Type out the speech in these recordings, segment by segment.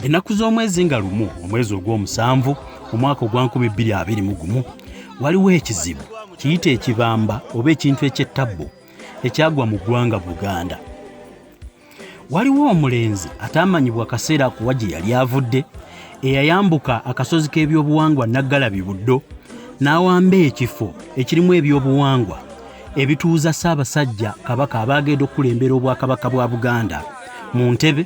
Ennaku z'omwezi nga lumu omwezi ogw'omusanvu omwaka ogwa 2021 waliwo ekizibu kiyita ekibamba oba ekintu eky'ettabbo ekyagwa mu ggwanga Buganda. Waliwo omulenzi atamanyibwa kaseera kuwa gye yali avudde eyayambuka akasozi k'ebyobuwangwa Naggalabi Buddo n'awamba ekifo ekirimu ebyobuwangwa ebituuza Ssaabasajja Kabaka abagenda okulembera obwakabaka bwa Buganda mu Entebbe,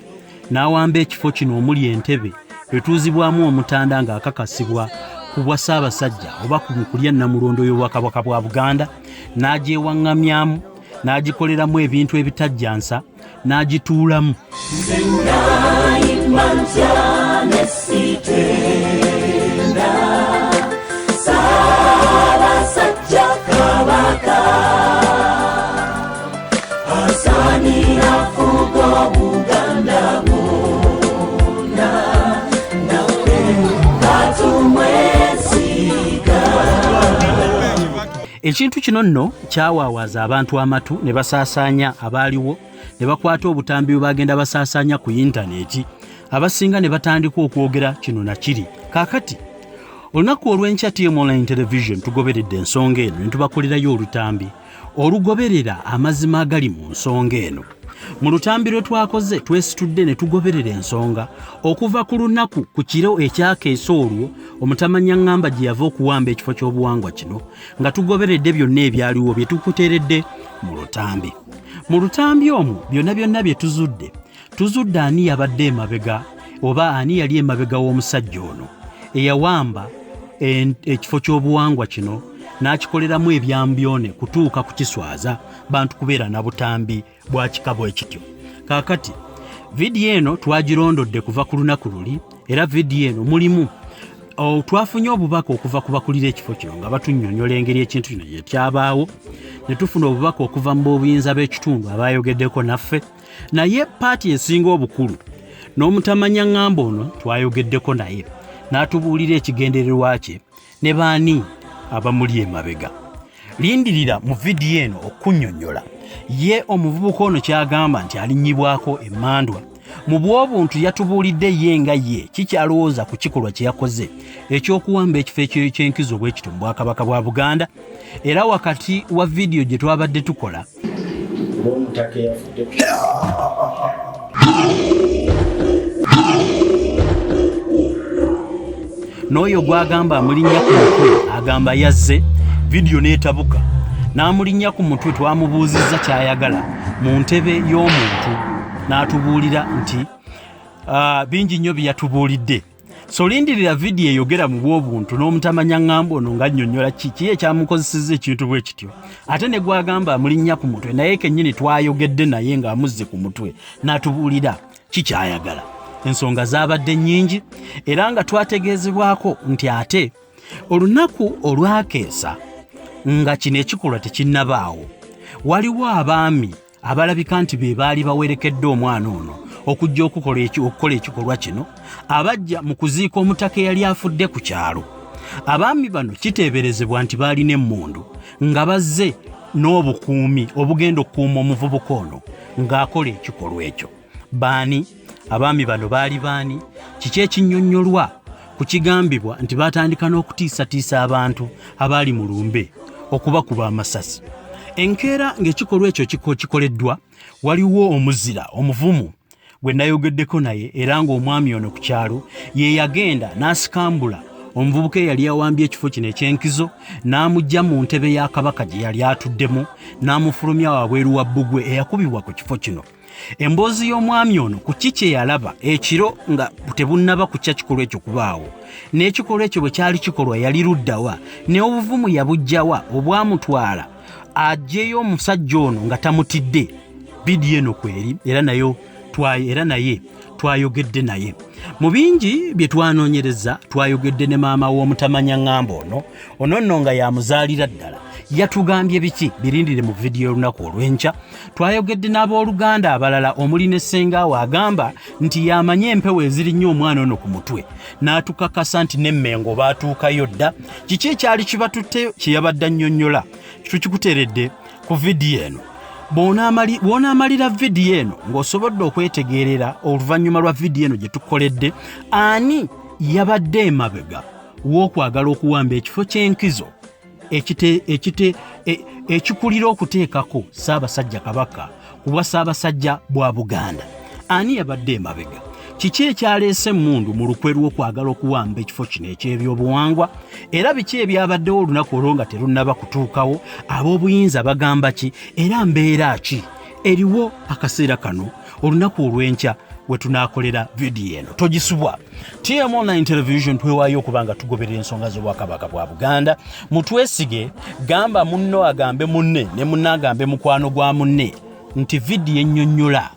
n'awamba ekifo kino omuli Entebbe etuuzibwamu omutanda ng'akakasibwa ku bwa Ssaabasajja oba ku kulya Namulondo y'obwakabaka bwa Buganda, n'agyewaŋŋamyamu n'agikoleramu ebintu ebitajjansa n'agituulamu. Ekintu kino nno kyawaawaza abantu amatu ne basaasaanya abaaliwo ne bakwata obutambi bwe bagenda basaasaanya ku yintaneeti, abasinga ne batandika okwogera kino na kiri. Kaakati olunaku olw'enkya TM Online Television tugoberedde ensonga eno ne tubakolerayo olutambi olugoberera amazima agali mu nsonga eno. Mu lutambi lwe twakoze twesitudde ne tugoberera ensonga okuva ku lunaku ku kiro ekyakeesa olwo omutamanya ngamba gye yava okuwamba ekifo ky'obuwangwa kino nga tugoberedde byonna ebyaliwo bye tukuteeredde mu lutambi. Mu lutambi omwo byonna bye tuzudde ani yabadde emabega oba ani yali emabega w'omusajja ono eyawamba ekifo ky'obuwangwa kino n'akikoleramu ebyambyone kutuuka ku kiswaza bantu kubeera na butambi bwa kikabo ekityo. Kaakati vidiyo eno twagirondodde kuva ku lunaku luli, era vidiyo eno mulimu twafunye obubaka okuva ku bakulira ekifo kino nga batunnyonnyola engeri ekintu kino gye kyabaawo, ne tufuna obubaka okuva mu b'obuyinza b'ekitundu abayogeddeko naffe, naye paati esinga obukulu n'omutamanya ngamba ono twayogeddeko naye n'atubuulira ekigendererwa kye ne baani abamuli emabega. Lindirira mu vidiyo eno okunnyonnyola ye omuvubuka ono kyagamba nti alinnyibwako emmandwa. Mu bw'obuntu yatubuulidde ye nga ye kikyalowooza ku kikolwa kye yakoze eky'okuwamba ekifo eky'enkizo bw'ekito mu bwakabaka bwa Buganda. Era wakati wa vidiyo gye twabadde tukola n'oyo gwagamba amulinnya ku mutwe agamba yazze, vidiyo n'etabuka n'amulinnya ku mutwe. Twamubuuzizza kyayagala mu ntebe y'omuntu n'atubuulira nti bingi nnyo bye yatubuulidde. So lindirira vidiyo eyogera mu bw'obuntu n'omutamanya ngamba ono ng'annyonnyola kiki ekyamukozesezza ekintu bwe kityo, ate ne gwagamba amulinnya ku mutwe naye kennyini twayogedde naye ng'amuzze ku mutwe n'atubuulira kikyayagala. Ensonga zaabadde nnyingi era nga twategeezebwako nti ate olunaku olwakeesa nga kino ekikolwa tekinnabaawo, waliwo abaami abalabika nti be baali bawerekedde omwana ono okujja okukola ekikolwa kino abajja mu kuziika omutaka eyali afudde ku kyalo. Abaami bano kiteeberezebwa nti baalina emmundu nga bazze n'obukuumi obugenda okukuuma omuvubuka ono ng'akola ekikolwa ekyo. Baani abaami bano baali baani? Kiki ekinnyonnyolwa ku kigambibwa nti baatandika n'okutiisatiisa abantu abaali mu lumbe okubakuba amasasi? Enkeera ng'ekikolwa ekyo kikoleddwa, waliwo omuzira omuvumu gwe nayogeddeko naye era ng'omwami ono ku kyalo ye yagenda n'asikambula omuvubuka eyali awambye ekifo kino eky'enkizo n'amugya mu ntebe ya Kabaka gye yali atuddemu n'amufulumya wabweru wa bbugwe eyakubibwa ku kifo kino. Emboozi y'omwami ono ku kiki yalaba ekiro nga tebunnaba kukya kikolwa ekyo kubaawo, n'ekikolwa ekyo bwe kyali kikolwa yali luddawa, ne obuvumu yabugjawa obwamutwala ajjeyo omusajja ono nga tamutidde. Vidiyo eno kweri era naye twayogedde naye. Mu bingi bye twanoonyereza twayogedde ne maama w'omutamanya ngamba ono nno nga yamuzaalira ddala. Yatugambye biki birindire mu vidiyo olunaku olw'enkya. Twayogedde n'abooluganda abalala omuli ne Ssengaawe agamba nti yamanye empewo ezirinnyo omwana ono ku mutwe n'atukakasa nti n'emmengo baatuukayo dda. Kiki ekyali kibatutte kye yabadde annyonnyola tukikuteredde ku vidiyo eno. Bw'onaamalira vidiyo eno ng'osobodde okwetegeerera oluvannyuma lwa vidiyo eno gye tukoledde ani yabadde emabega w'okwagala okuwamba ekifo ky'enkizo ekikulira okuteekako Ssaabasajja Kabaka ku bwa Ssaabasajja bwa Buganda. Ani yabadde emabega? Kiki ekyaleese emmundu mu lukwe lw'okwagala okuwamba ekifo kino eky'ebyobuwangwa? Era biki ebyabaddewo olunaku olwo nga terunnaba kutuukawo? Ab'obuyinza bagamba ki? Era mbeera ki eriwo akaseera kano olunaku olw'enkya we tunaakolera vidiyo eno? Togisubwa. TM Online Television twewaayo okuba nga tugoberera ensonga z'Obwakabaka bwa Buganda. Mutwesige, gamba munno agambe munne ne munne agambe mukwano gwa munne nti vidiyo ennyonnyola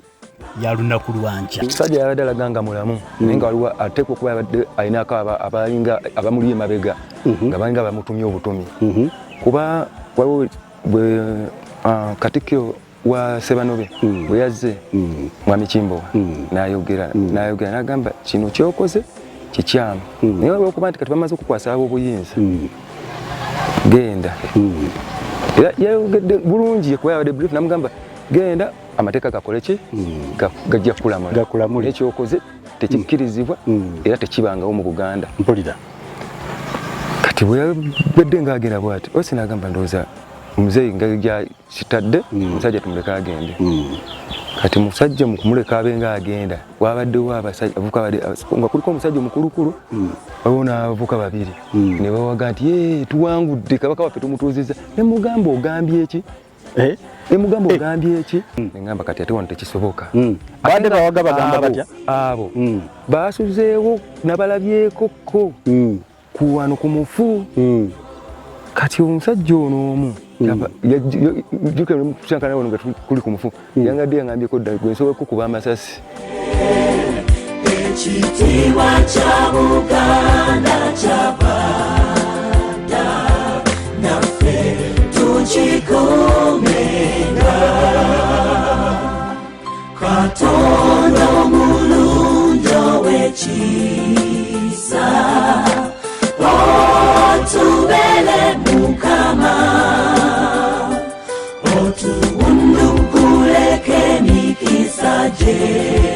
ya lunaku lwa nkya. Omusajja yabadde alaga nga mulamu naye nga waliwo ateekwa okuba yabadde alinako abalinga abamuli emabega nga balinga bamutumye obutumi. Kuba waliwo Katikkiro wa Ssebanobe bwe yazze Mwami Kimbo n'ayogera n'agamba kino kyokoze kikyamu naye olw'okuba nti kati bamaze okukwasa ab'obuyinza genda. Era yayogedde bulungi kuba yabadde brief n'amugamba genda amateeka gakole ki gajja kukulamula ekyokoze tekikkirizibwa era tekibangawo mu Buganda. Mpulira kati bwe yabadde ng'agenda bw'ati osi n'agamba ndowooza omuzeeyi nga gyakitadde omusajja tumuleka agende. Kati musajja mu kumuleka abe nga agenda wabaddewo abavuka nga kuliko omusajja omukulukulu waliwo n'abavuka babiri ne bawaga nti tuwangudde Kabaka waffe tumutuuzizza. Ne mugamba ogambye eki? Emugamba ogambye eki? Ngamba kati ate wano tekisoboka. Abadde bawaga bagamba batya? Abo baasuzeewo nabalabyeko ku wano ku mufu. Kati omusajja ono omu yajjukira mukusankana wano nga kuli ku mufu yangadde yangambyeko ddala gwe nsobola kukuba amasasi. Ekitiibwa kya Buganda kyabadda naffe tukikuumenga. Katonda omulungi ow'ekisa otubere Mukama otuwunnuguleko emikisa gye.